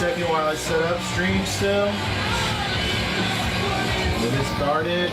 second while I set up stream still. Get it started.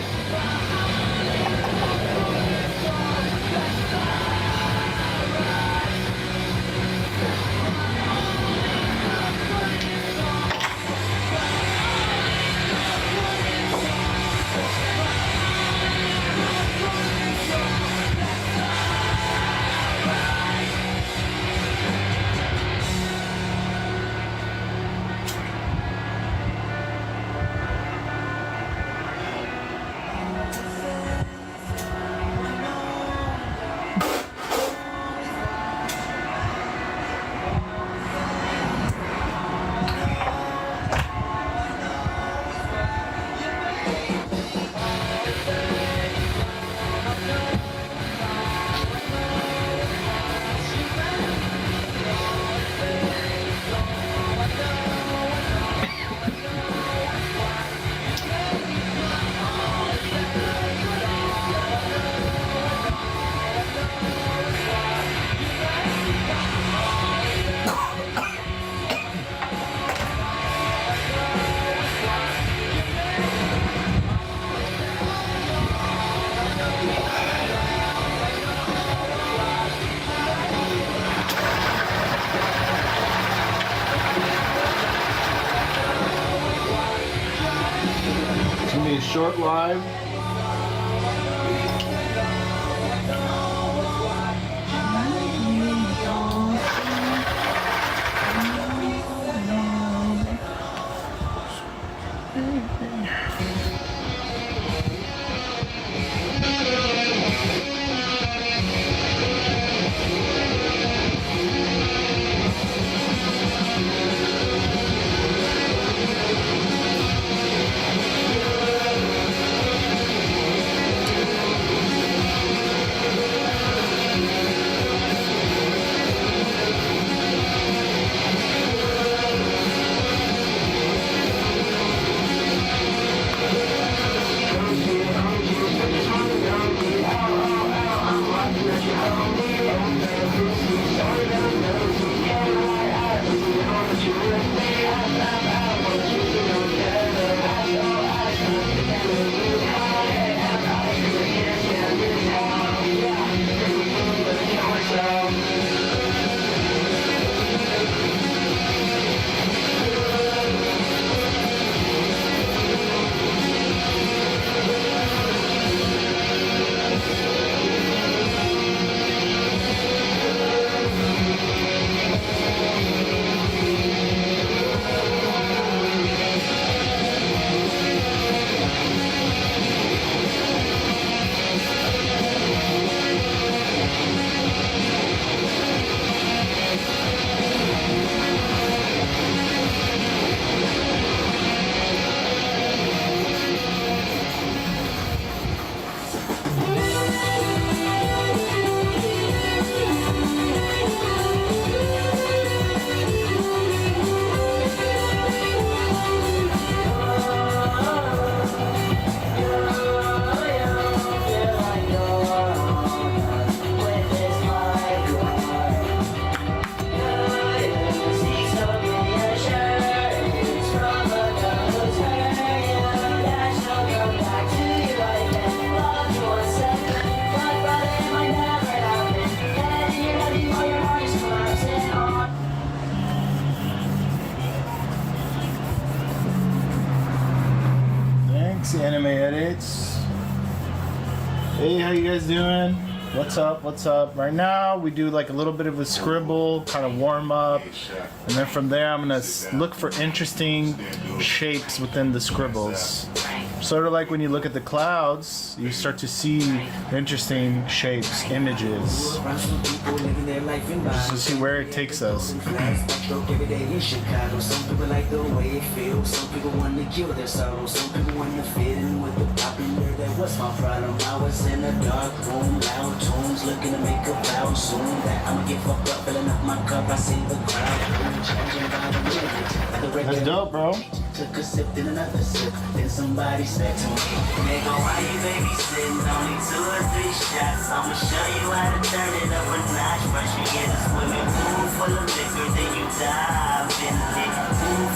Short live. Anime Edits. Hey, how you guys doing? What's up? What's up? Right now we do like a little bit of a scribble, kind of warm up, and then from there I'm gonna look for interesting shapes within the scribbles. Sort of like when you look at the clouds, you start to see interesting shapes, images. Just to see where it takes us. That's dope, bro. Took a sip, then another sip, then somebody said to me, nigga, why you babysitting? Only 2 or 3 shots. I'ma show you how to turn it up a notch. First you get a swimming pool full of liquor, then you dive in it. Pool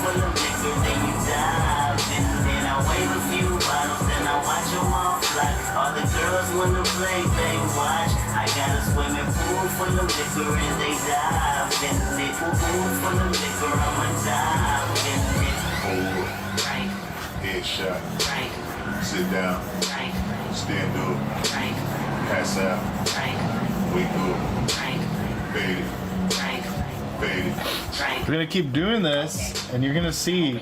wanna play, they watch. I got a swimming pool full of liquor and they dive in it. Pool full of liquor, I'ma dive in it. Hold Right, headshot, right, sit down, right, stand up, right, pass out, right, wake up, right, fade it, right, fade it. right. We're gonna keep doing this, and you're gonna see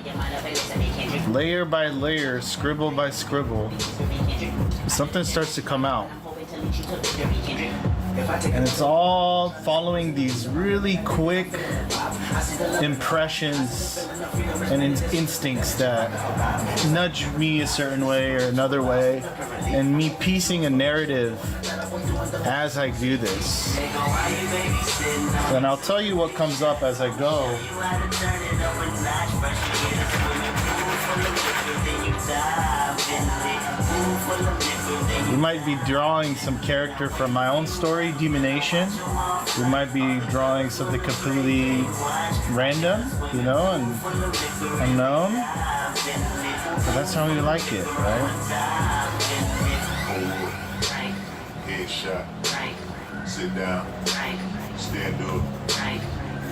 layer by layer, scribble by scribble, something starts to come out. And it's all following these really quick impressions and instincts that nudge me a certain way or another way, and me piecing a narrative as I do this. And I'll tell you what comes up as I go. We might be drawing some character from my own story, Demonation. We might be drawing something completely random, you know, and unknown. But that's how we like it, right? Hold headshot, sit down, stand up,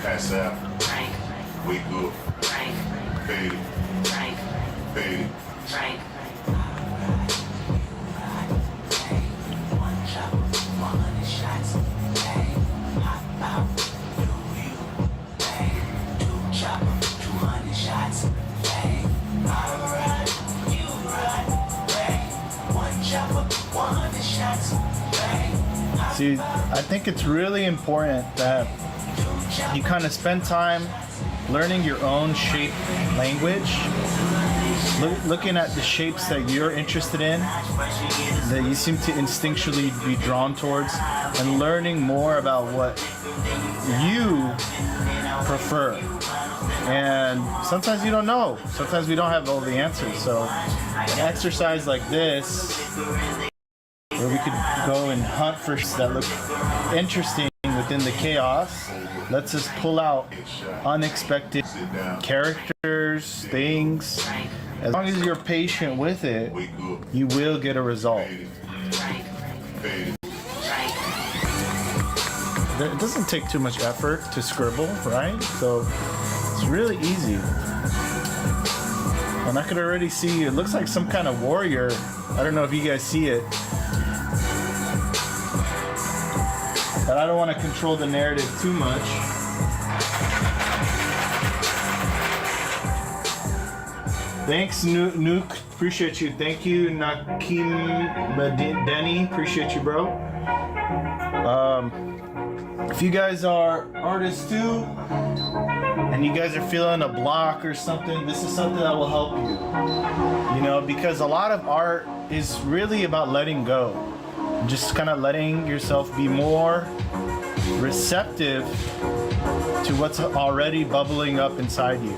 pass out, wake up, fade it, fade it. See, I think it's really important that you kind of spend time learning your own shape language, looking at the shapes that you're interested in, that you seem to instinctually be drawn towards, and learning more about what you prefer. And sometimes you don't know. Sometimes we don't have all the answers. So an exercise like this, where we could go and hunt for that look interesting within the chaos, lets us pull out unexpected characters, things. As long as you're patient with it, you will get a result. It doesn't take too much effort to scribble, right? So it's really easy. And I could already see, it looks like some kind of warrior. I don't know if you guys see it. But I don't want to control the narrative too much. Thanks, Nuke. Appreciate you. Thank you, Nakim Denny. Appreciate you, bro. If you guys are artists too, and you guys are feeling a block or something, this is something that will help you. You know, because a lot of art is really about letting go. Just kind of letting yourself be more receptive to what's already bubbling up inside you.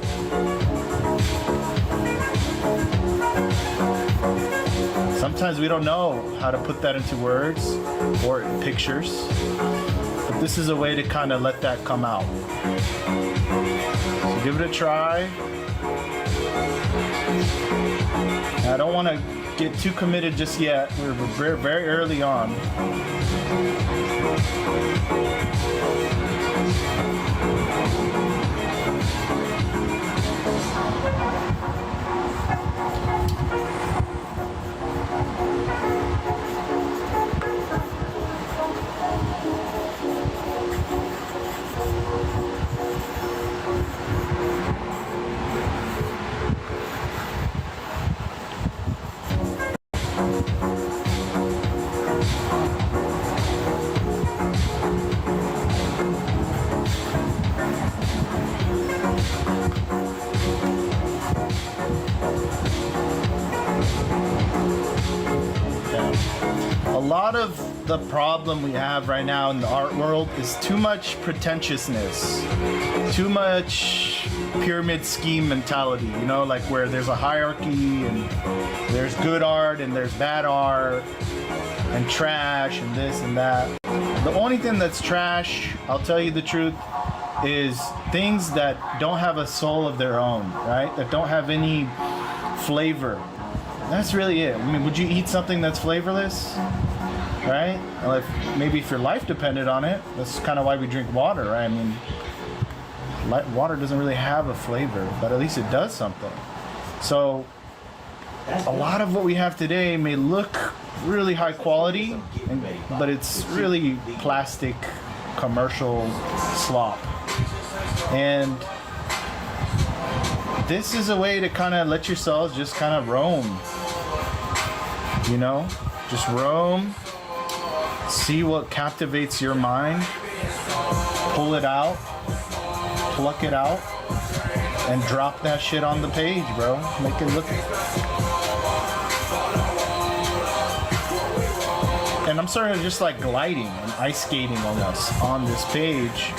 Sometimes we don't know how to put that into words or pictures, but this is a way to kind of let that come out. So give it a try. I don't want to get too committed just yet. We're very, very early on. A lot of the problem we have right now in the art world is too much pretentiousness, too much pyramid scheme mentality, you know, like where there's a hierarchy and there's good art and there's bad art and trash and this and that. The only thing that's trash, I'll tell you the truth, is things that don't have a soul of their own, right? That don't have any flavor. That's really it. I mean, would you eat something that's flavorless? right? Like maybe if your life depended on it, that's kind of why we drink water, right? I mean, water doesn't really have a flavor, but at least it does something. So a lot of what we have today may look really high quality, but it's really plastic commercial slop. And this is a way to kind of let yourselves just kind of roam, you know, just roam, see what captivates your mind, pull it out, pluck it out, and drop that shit on the page, bro. Make it look. And I'm sort of just like gliding and ice skating almost on this page.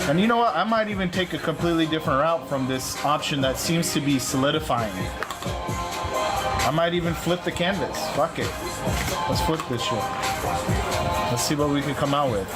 And you know what? I might even take a completely different route from this option that seems to be solidifying. I might even flip the canvas. Fuck it. Let's flip this shit. Let's see what we can come out with.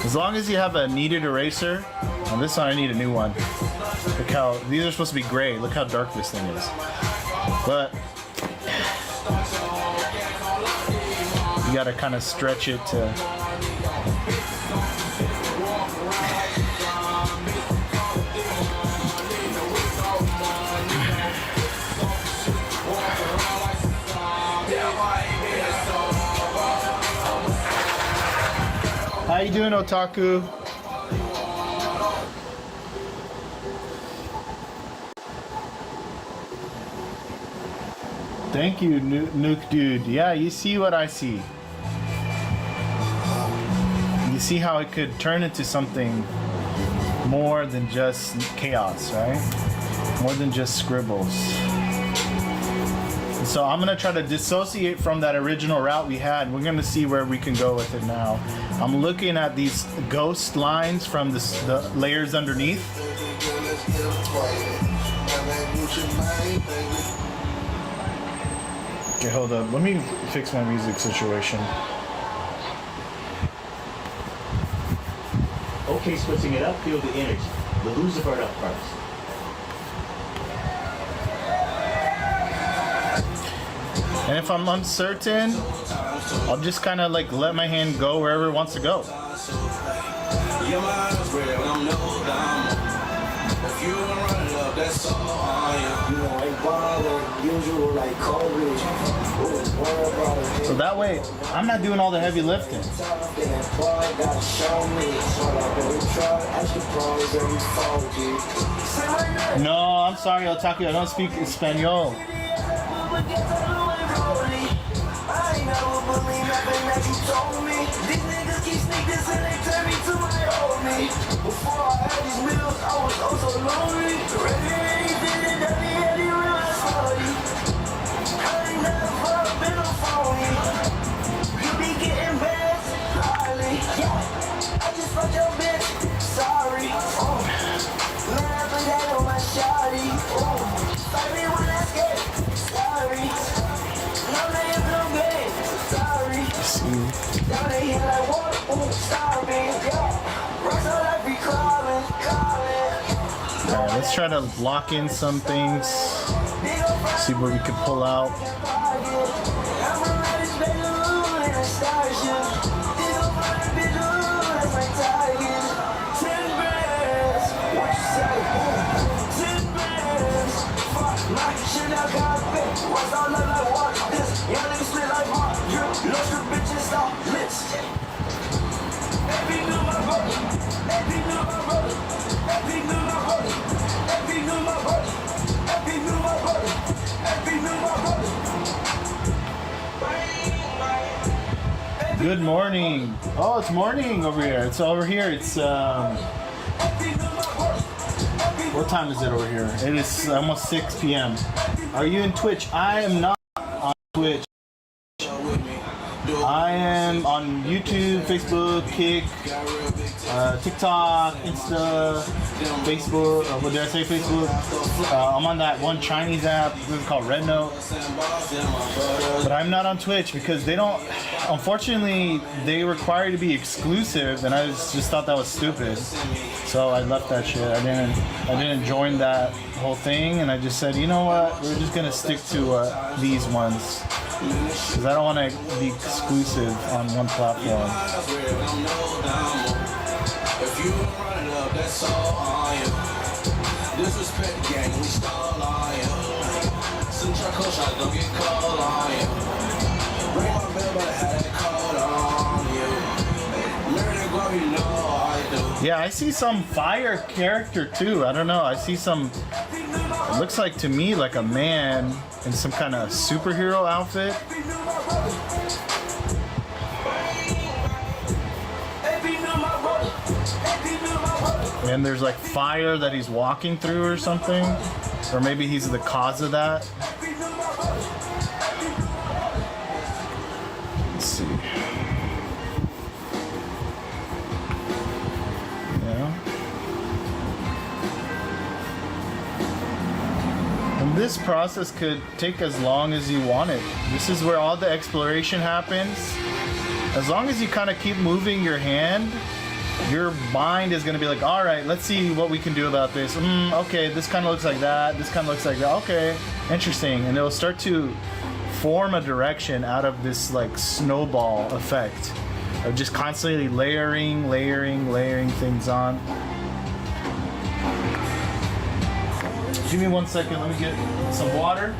As long as you have a kneaded eraser, on this one I need a new one. Look how, these are supposed to be gray. Look how dark this thing is. But you gotta kind of stretch it to. How you doing, Otaku? Thank you, Nuke Dude. Yeah, you see what I see. You see how it could turn into something more than just chaos, right? More than just scribbles. So I'm gonna try to dissociate from that original route we had. We're gonna see where we can go with it now. I'm looking at these ghost lines from the layers underneath. Okay, hold up. Let me fix my music situation. Okay, switching it up, feel the energy. The Lucifer up first. And if I'm uncertain, I'll just kind of like let my hand go wherever it wants to go. So that way, I'm not doing all the heavy lifting. No, I'm sorry, Otaku, I don't speak Espanol. Alright, let's try to lock in some things. See what we can pull out. Good morning. Oh, it's morning over here. It's over here. It's what time is it over here? It is almost 6 p.m. Are you in Twitch? I am not on Twitch. I am on YouTube, Facebook, Kick, TikTok, Insta, Facebook. What did I say? Facebook. I'm on that one Chinese app. It's called Red Note. But I'm not on Twitch because they don't. Unfortunately, they require you to be exclusive, and I just thought that was stupid. So I left that shit. I didn't join that whole thing, and I just said, you know what? We're just gonna stick to these ones because I don't want to be exclusive on one platform. If you run it up, that's all on you. Disrespect the gang, we stall on you. Some charcoal shots don't get cold on you. Bring my bill, but I had that cold on you. Murder glove, you know I do. Yeah, I see some fire character too. I don't know. I see some. It looks like to me like a man in some kind of superhero outfit. And there's like fire that he's walking through or something. Or maybe he's the cause of that. Let's see. Yeah. And this process could take as long as you want it. This is where all the exploration happens. As long as you kind of keep moving your hand, your mind is going to be like, all right, let's see what we can do about this. Okay, this kind of looks like that. This kind of looks like that. Okay, interesting. And it'll start to form a direction out of this like snowball effect of just constantly layering things on. Give me 1 second. Let me get some water.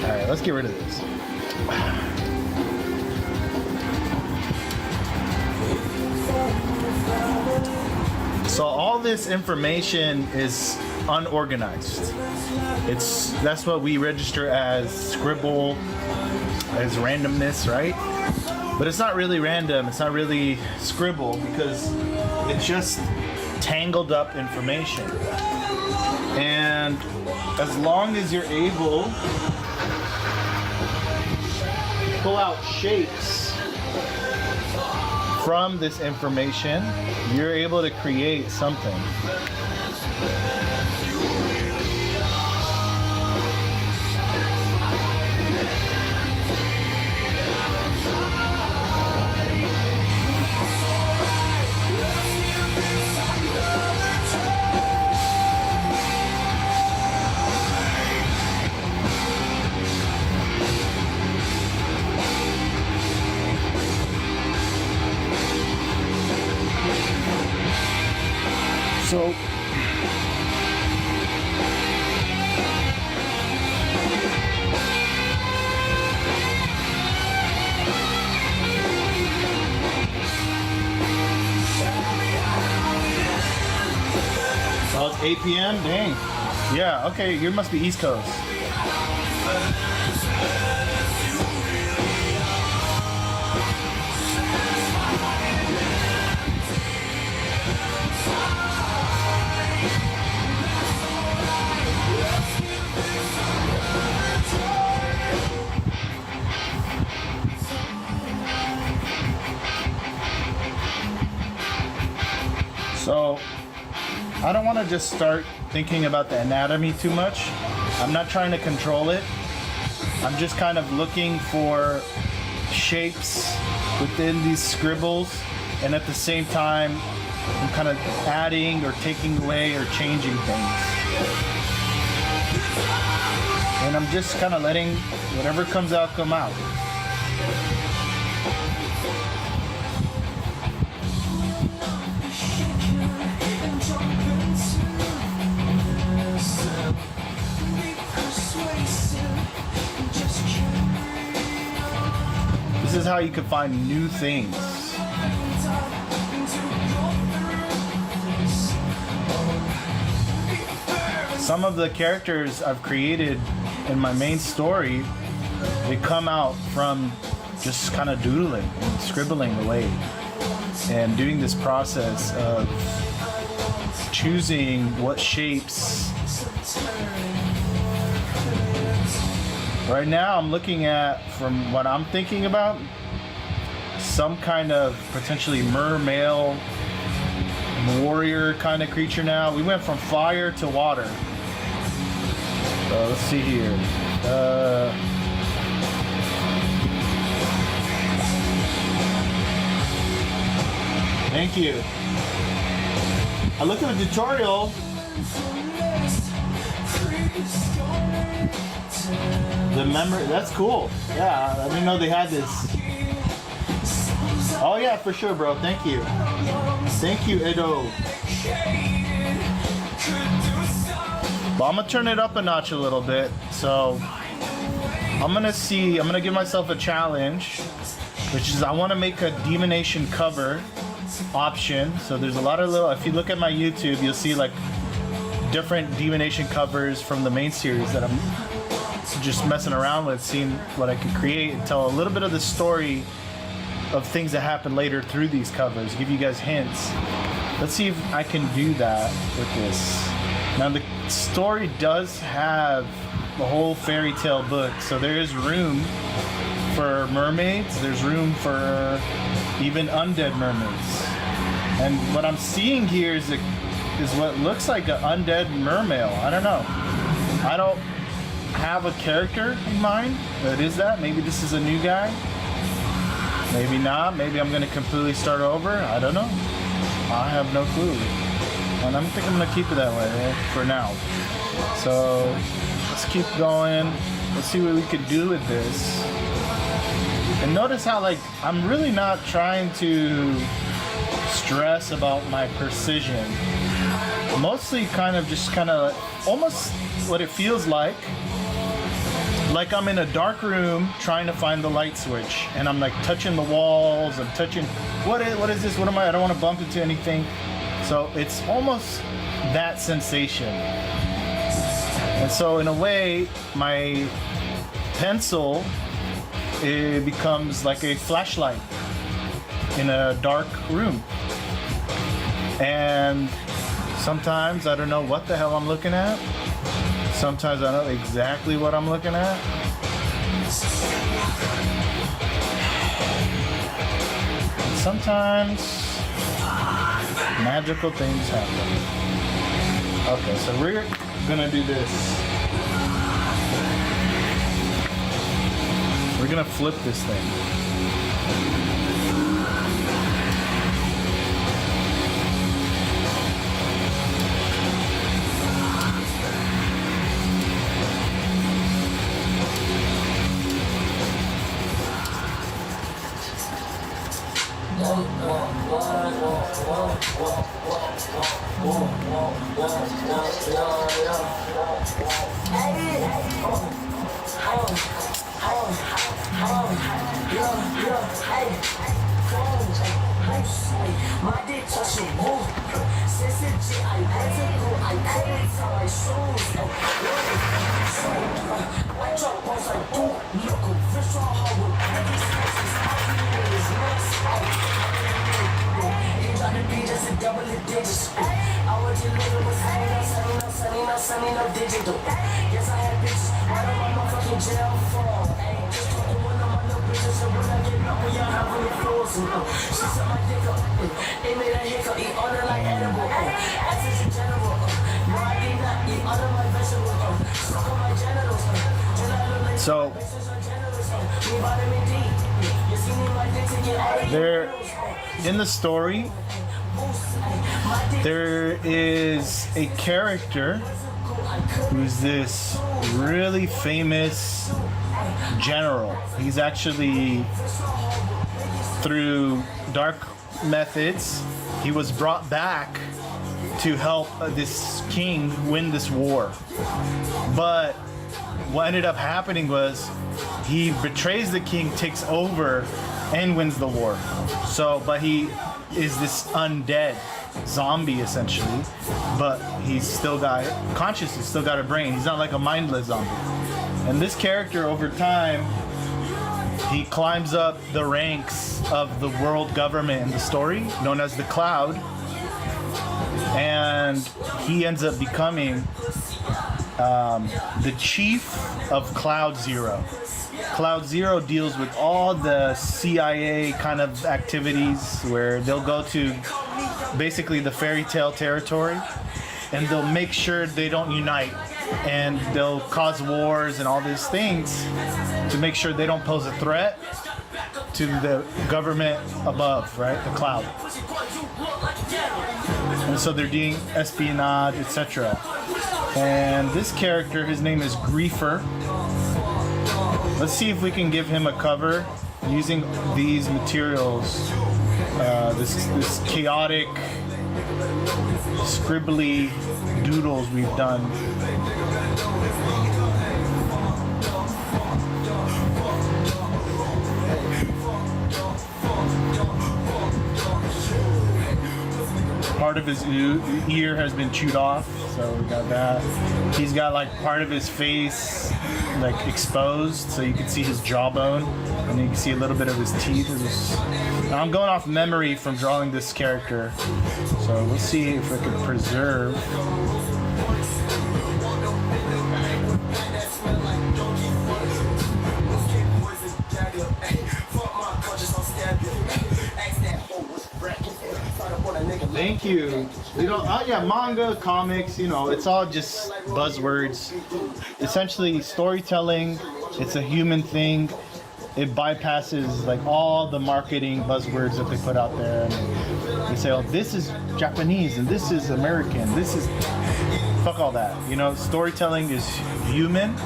Alright, let's get rid of this. So all this information is unorganized. That's what we register as scribble, as randomness, right? But it's not really random, it's not really scribble because it's just tangled up information. And as long as you're able to pull out shapes from this information, you're able to create something. So oh, it's 8 p.m. Dang. Yeah. Okay. You must be East Coast. So I don't want to just start thinking about the anatomy too much. I'm not trying to control it. I'm just kind of looking for shapes within these scribbles, and at the same time I'm kind of adding or taking away or changing things. And I'm just kind of letting whatever comes out come out. is how you can find new things. Some of the characters I've created in my main story, they come out from just kind of doodling and scribbling away and doing this process of choosing what shapes. Right now I'm looking at, from what I'm thinking about, some kind of potentially mermail warrior kind of creature now. We went from fire to water. So let's see here. Thank you. I looked at the tutorial. The memory, that's cool. Yeah, I didn't know they had this. Oh yeah, for sure, bro. Thank you. Thank you, Edo. But I'm gonna turn it up a notch a little bit. So I'm gonna give myself a challenge, which is I wanna make a Demonation cover option. So there's a lot of little, if you look at my YouTube, you'll see like different Demonation covers from the main series that I'm just messing around with, seeing what I could create and tell a little bit of the story of things that happen later through these covers, give you guys hints. Let's see if I can do that with this. Now the story does have the whole fairy tale book, so there is room for mermaids, there's room for even undead mermaids. And what I'm seeing here is what looks like an undead mermail. I don't know. I don't have a character in mind that is that. Maybe this is a new guy. Maybe not. Maybe I'm gonna completely start over. I don't know. I have no clue. And I think I'm gonna keep it that way for now. So let's keep going. Let's see what we could do with this. And notice how like I'm really not trying to stress about my precision. Mostly kind of almost what it feels like I'm in a dark room trying to find the light switch, and I'm like touching the walls, I'm touching, what is this, what am I don't want to bump into anything. So it's almost that sensation. And so in a way, my pencil, it becomes like a flashlight in a dark room. And sometimes I don't know what the hell I'm looking at. Sometimes I know exactly what I'm looking at. And sometimes magical things happen. Okay, so we're gonna do this. We're gonna flip this thing. So there, in the story, there is a character who's this really famous general. He's actually, through dark methods, he was brought back to help this king win this war. But what ended up happening was he betrays the king, takes over, and wins the war. So, but he is this undead zombie essentially, but he's still got conscious, he's still got a brain. He's not like a mindless zombie. And this character over time, he climbs up the ranks of the world government in the story, known as the Cloud, and he ends up becoming the chief of Cloud Zero. Cloud Zero deals with all the CIA kind of activities where they'll go to basically the fairy tale territory and they'll make sure they don't unite, and they'll cause wars and all these things to make sure they don't pose a threat to the government above, right? The Cloud. And so they're doing espionage, etc. And this character, his name is Griefer. Let's see if we can give him a cover using these materials. This chaotic, scribbly doodles we've done. Part of his ear has been chewed off, so we got that. He's got like part of his face like exposed, so you can see his jawbone, and you can see a little bit of his teeth. Now, I'm going off memory from drawing this character, so we'll see if I can preserve. Thank you. You know, yeah, manga, comics, you know, it's all just buzzwords. Essentially, storytelling, it's a human thing. It bypasses like all the marketing buzzwords that they put out there. And they say, oh, this is Japanese and this is American. This is... Fuck all that. You know, storytelling is human.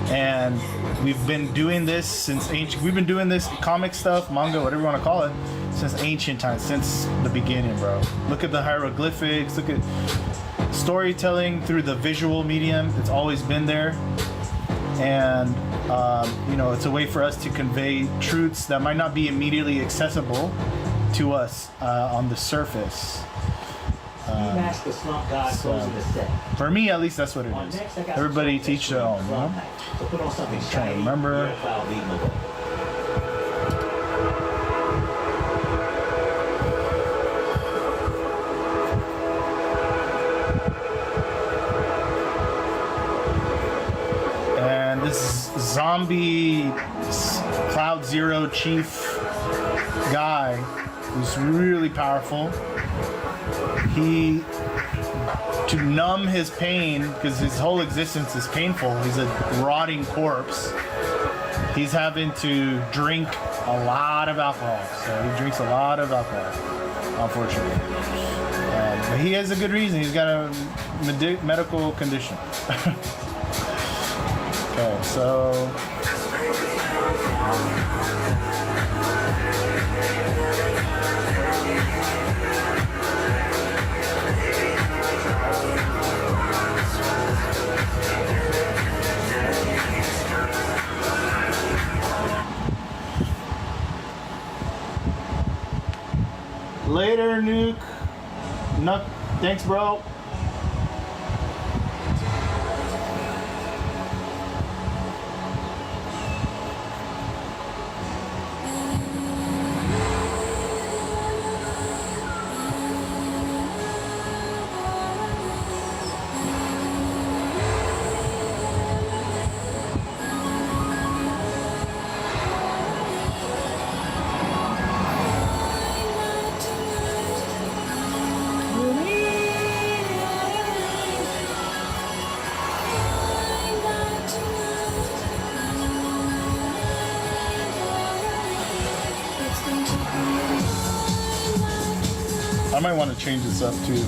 And we've been doing this since ancient... We've been doing this comic stuff, manga, whatever you want to call it, since ancient times, since the beginning, bro. Look at the hieroglyphics, look at storytelling through the visual medium. It's always been there. And, you know, it's a way for us to convey truths that might not be immediately accessible to us on the surface. Mask the Slump God goes in the set. For me, at least, that's what it is. Everybody teach their own, you know? So put on something I'm trying to shiny. remember. Your cloud leading the way. And this zombie Cloud Zero chief guy who's really powerful. He, to numb his pain, because his whole existence is painful, he's a rotting corpse, he's having to drink a lot of alcohol. So he drinks a lot of alcohol, unfortunately. But he has a good reason. He's got a medical condition. Okay, so... Later, Nuke. Thanks, bro. I might want to change this up too.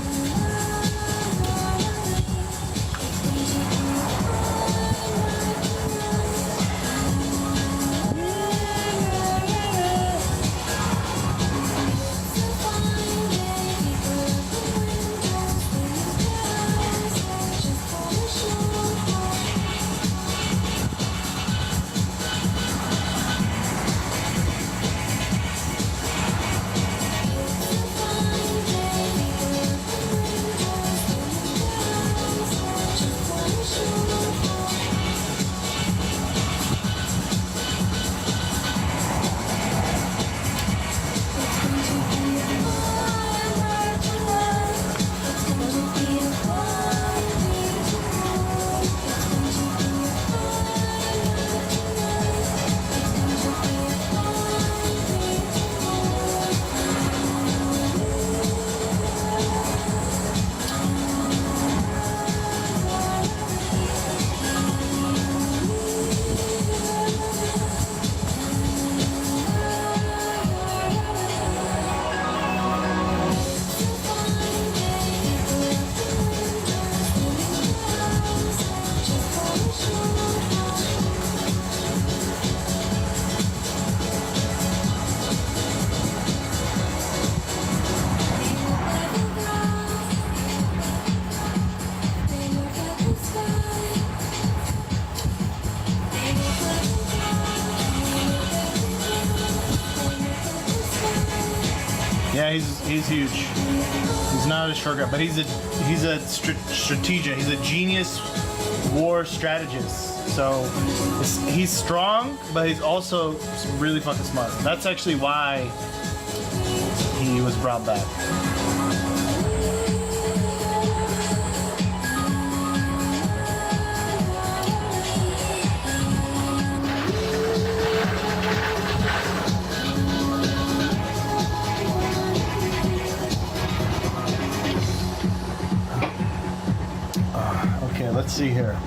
He's huge. He's not a short guy, but he's a strategist. He's a genius war strategist. So he's strong, but he's also really fucking smart. That's actually why he was brought back. Okay, let's see here.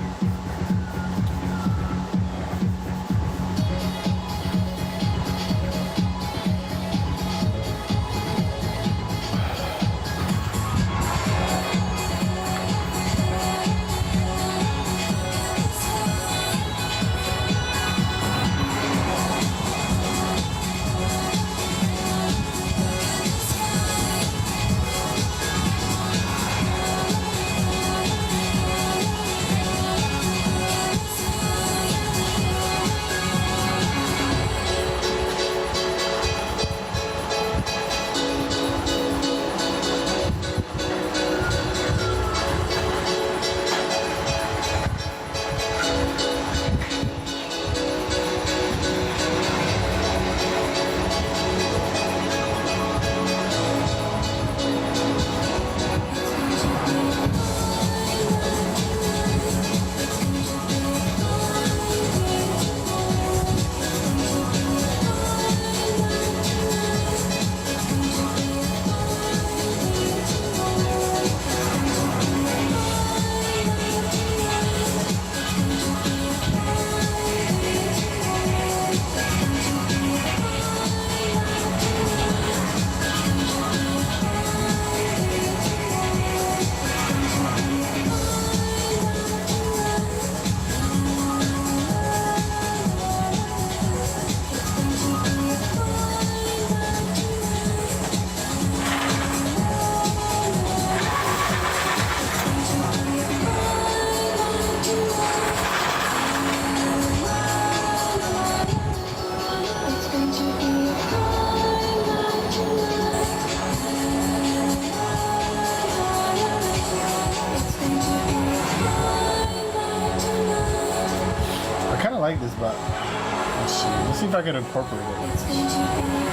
I kind of like this, but let's see. Let's see if I can incorporate it.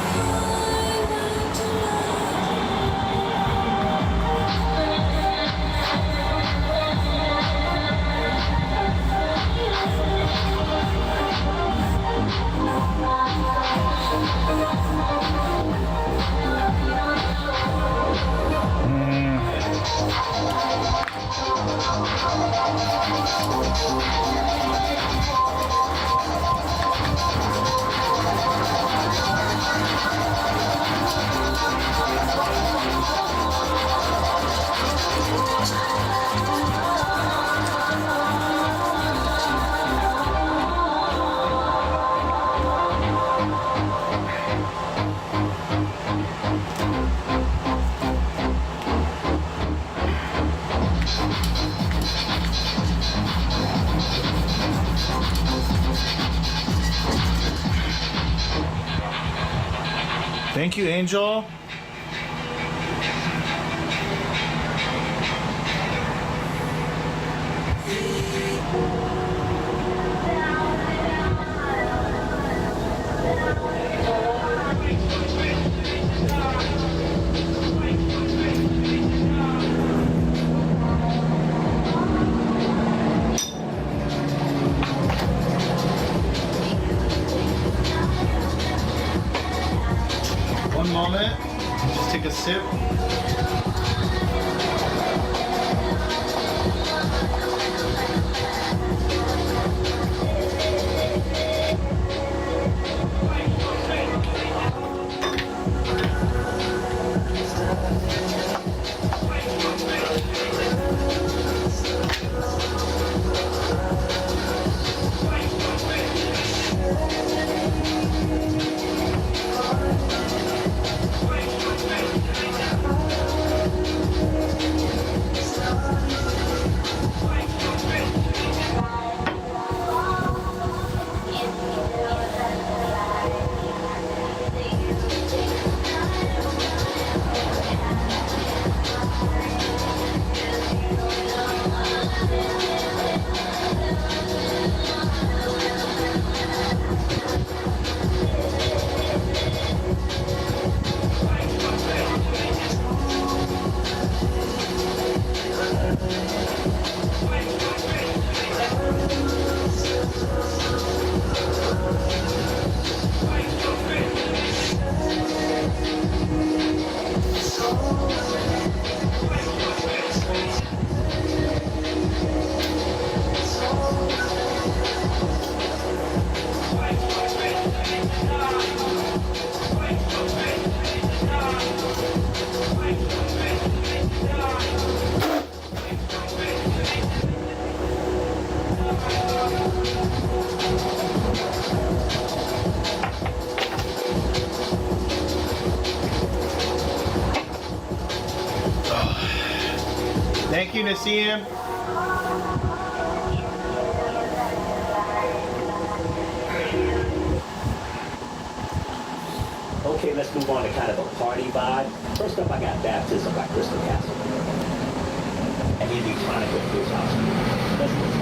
Thank you, Angel. One moment, just take a sip. Thank you, Nassim. Okay, let's move on to kind of a party vibe. First up, I got Baptism by Crystal Castle. And then Electronic with Bruce House. Let's listen.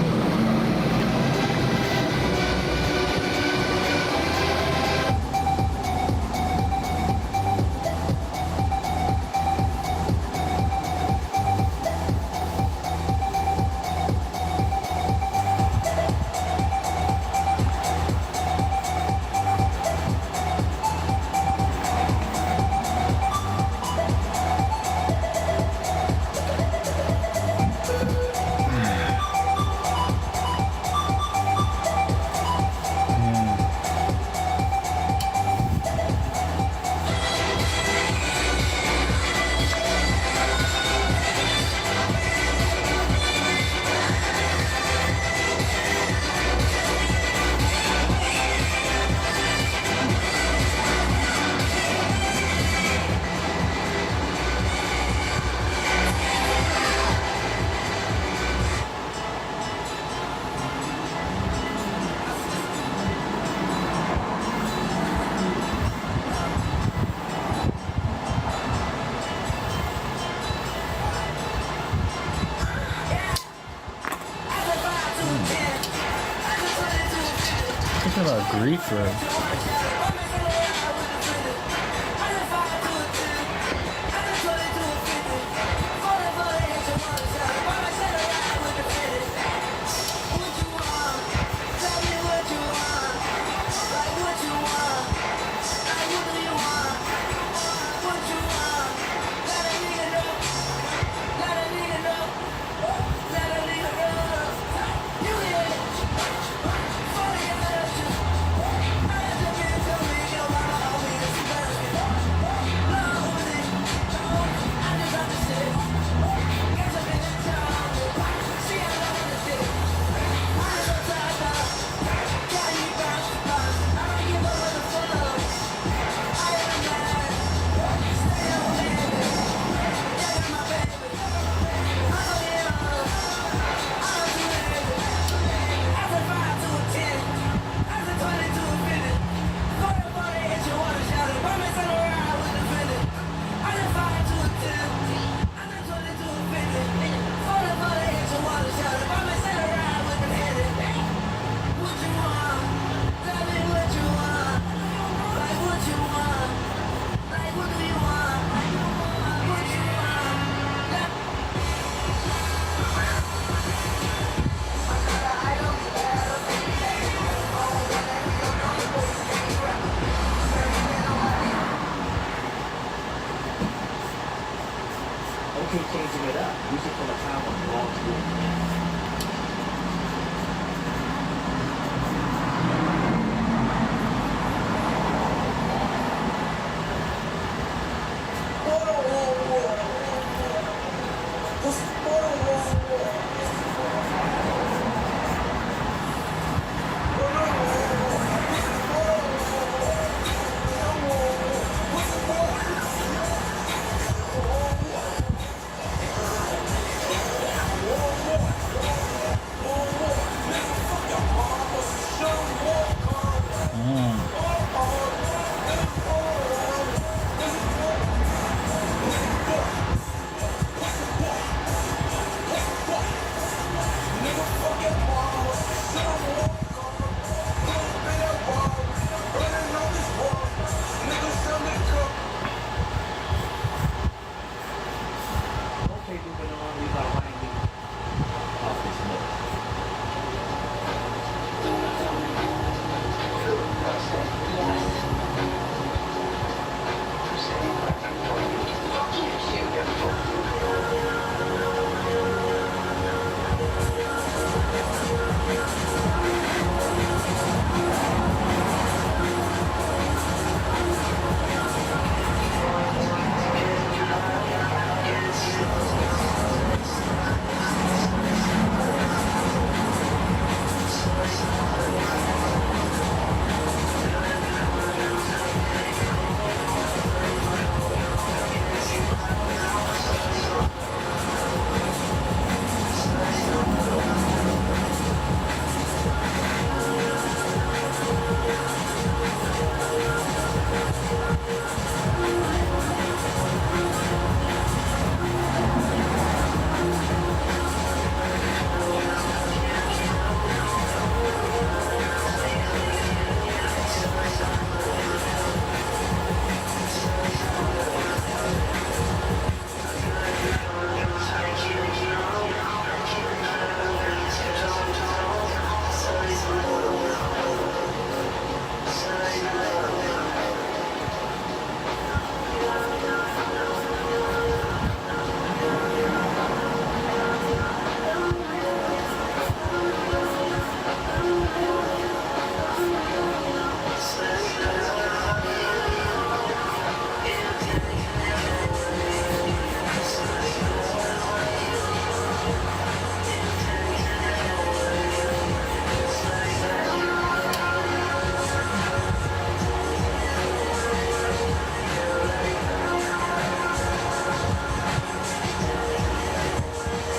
Talking about grief room. Okay, changing it up. Music from a time when belongs to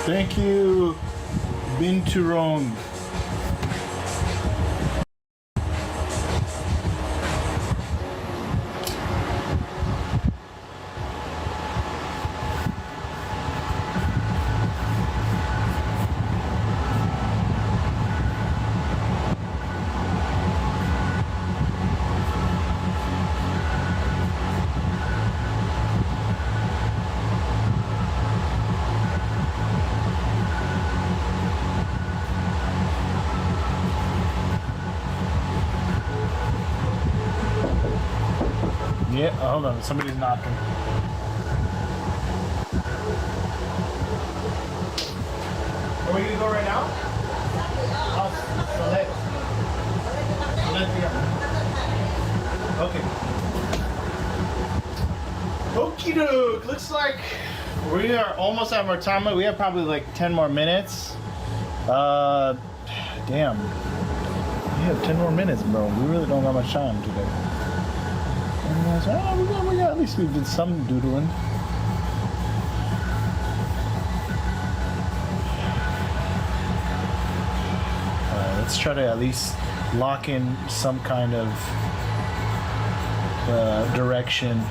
Thank you, Binturong. Yeah, hold on, somebody's knocking. Are we gonna go right now? Oh, okay. Okie doke. Looks like we are almost at our time. We have probably like 10 more minutes. Damn. We have 10 more minutes, bro. We really don't got much time today. We got at least we did some doodling. Let's try to at least lock in some kind of direction,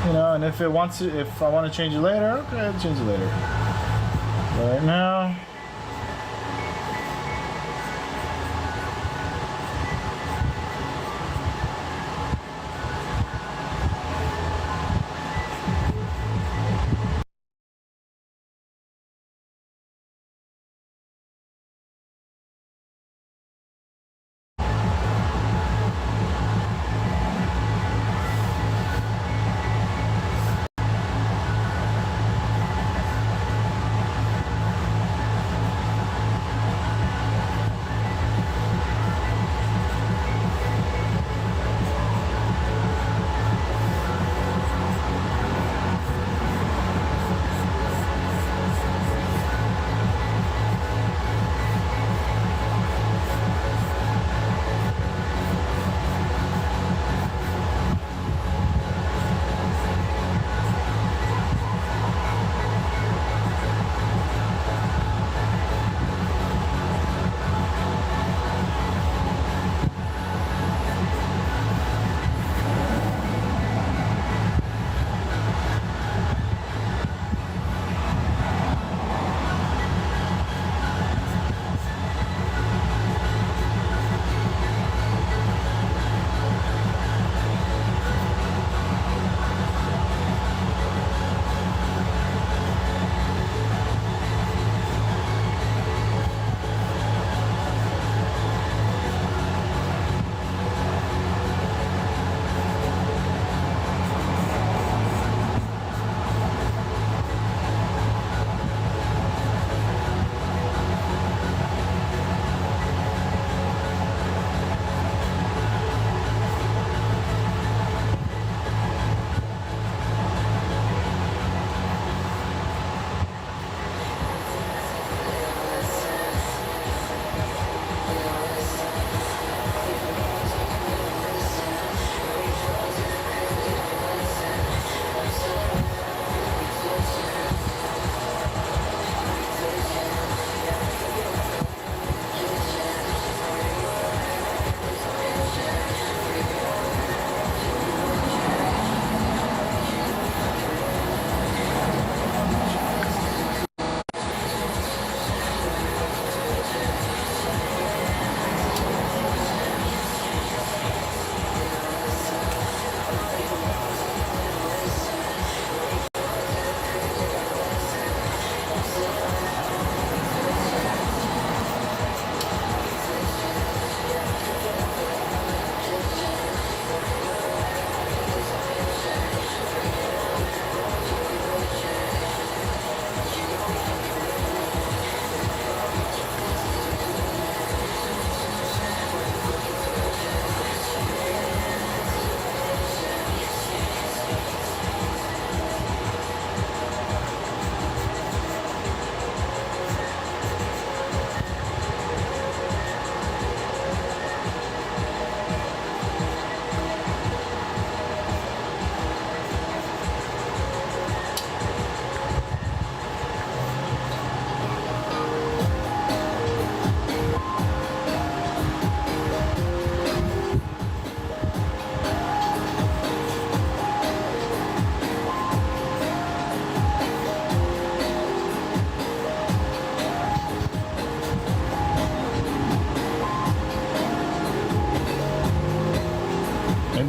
you know. And if I want to change it later, okay, I'll change it later. But right now.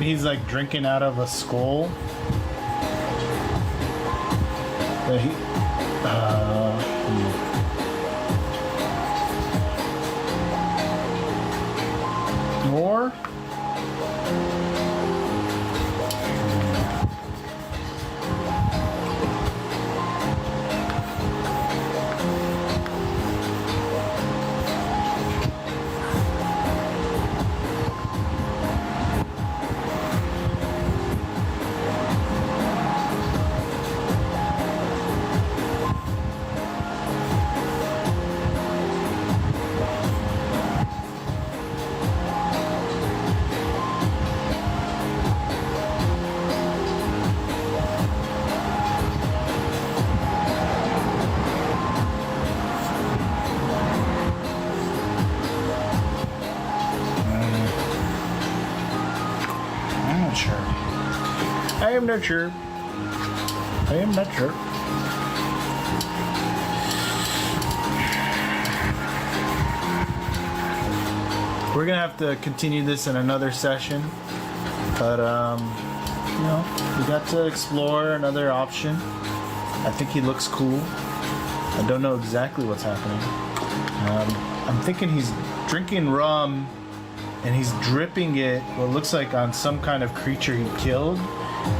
Maybe he's like drinking out of a skull. But he, more? I am not sure. I am not sure. We're gonna have to continue this in another session, but you know, we got to explore another option. I think he looks cool. I don't know exactly what's happening. I'm thinking he's drinking rum and he's dripping it, what looks like on some kind of creature he killed.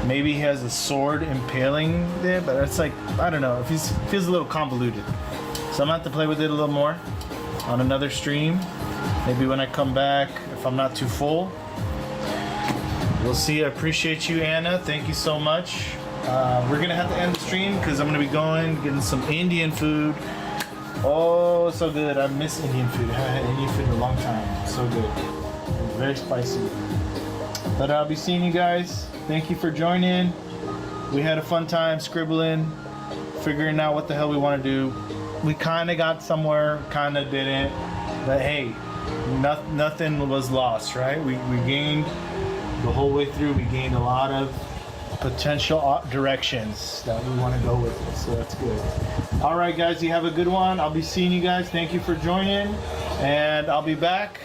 Maybe he has a sword impaling there, but it's like, I don't know, it feels a little convoluted. So I'm gonna have to play with it a little more on another stream. Maybe when I come back, if I'm not too full. We'll see. I appreciate you, Anna. Thank you so much. We're gonna have to end the stream because I'm gonna be going, getting some Indian food. Oh, so good. I miss Indian food. I haven't had Indian food in a long time. So good. It's very spicy. But I'll be seeing you guys. Thank you for joining. We had a fun time scribbling, figuring out what the hell we want to do. We kind of got somewhere, kind of didn't. But hey, nothing was lost, right? We gained the whole way through. We gained a lot of potential directions that we want to go with it. So that's good. All right, guys, you have a good one. I'll be seeing you guys. Thank you for joining. And I'll be back